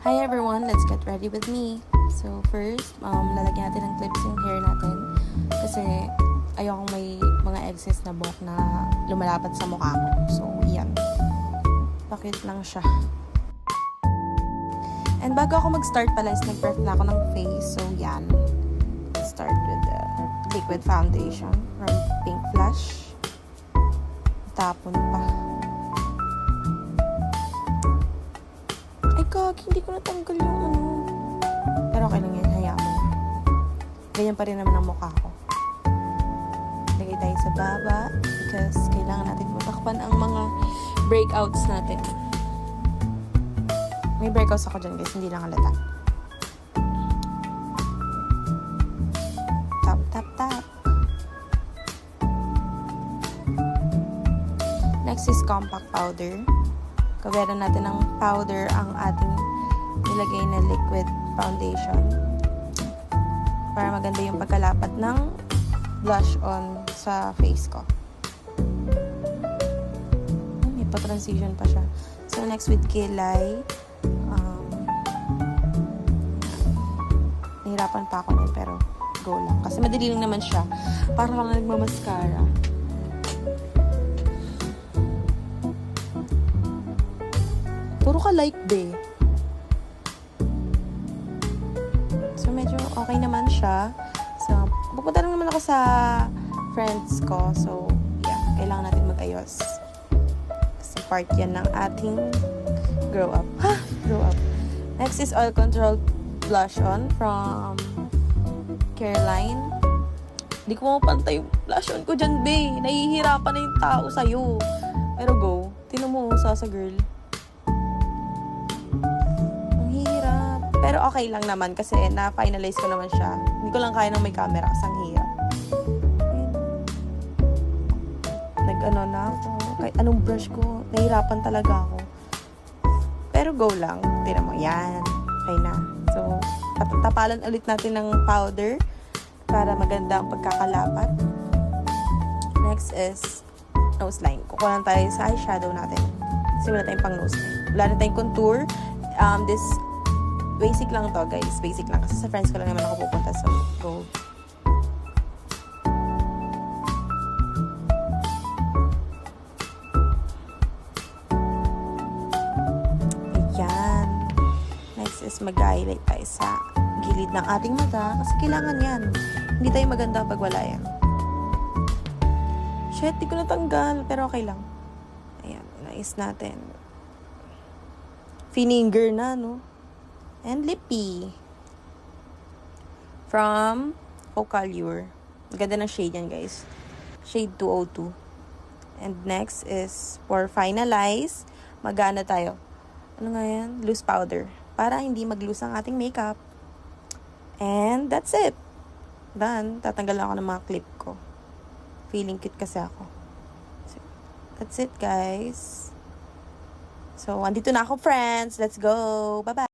Hi everyone, let's get ready with me. So first, lalagyan natin ng clips yung hair natin kasi ayokong may mga excess na buhok na lumalapad sa mukha ko. So yan, pakit lang siya. And bago ako mag-start pala is nag-prep na ako ng face. So yan, let's start with the liquid foundation from Pink Flash. Tapon pa. Hindi ko natanggal yung ano. Pero okay lang yan, hayaan mo na. Ganyan pa rin naman ang mukha ko. Lagay tayo sa baba because kailangan natin matakpan ang mga breakouts natin. May breakouts ako dyan guys, hindi lang halata. Tap, tap, tap. Next is compact powder. Kaweran natin ng powder ang ating nilagay na liquid foundation para maganda yung pagkalapat ng blush on sa face ko. May pa-transition pa siya. So, next with kilay. Nahirapan pa ako nun, pero go lang. Kasi madali lang naman siya. Parang ako na nagmamaskara. Puro ka like, be. So, medyo okay naman siya. So, pupunta lang naman ako sa friends ko. So, yeah. Kailangan natin mag-ayos. Kasi part yan ng ating grow up. Grow up. Next is Oil Control Blush On from Careline. Hindi ko mapantay yung blush on ko dyan, be. Nahihirapan na yung tao sa'yo. Pero go. Tinan mo, sa girl. Pero okay lang naman kasi na-finalize ko naman siya. Hindi ko lang kaya nang may camera kasi ang hirap. Nag-ano na ako. Kahit anong brush ko, nahirapan talaga ako. Pero go lang. Tignan mo, yan. Okay na. So, tapalan ulit natin ng powder para maganda ang pagkakalapat. Next is nose line. Kukuha lang tayo sa eyeshadow natin. Simula tayong pang nose line. Wala na tayong contour. This basic lang to guys. Basic lang. Kasi sa friends ko lang naman ako pupunta. So, go. Ayan. Next is mag-highlight tayo sa gilid ng ating mata. Kasi kailangan yan. Hindi tayo maganda pag wala yan. Shit, di ko natanggal. Pero okay lang. Ayan. Nais natin. Finger na, no? And lippy. From Focallure. Ganda ng shade yan, guys. Shade 202. And next is, for finalize, magana tayo. Ano nga yan? Loose powder. Para hindi mag-loose ang ating makeup. And that's it. Done. Tatanggal ako ng mga clip ko. Feeling cute kasi ako. So, that's it, guys. So, andito na ako, friends. Let's go. Bye-bye.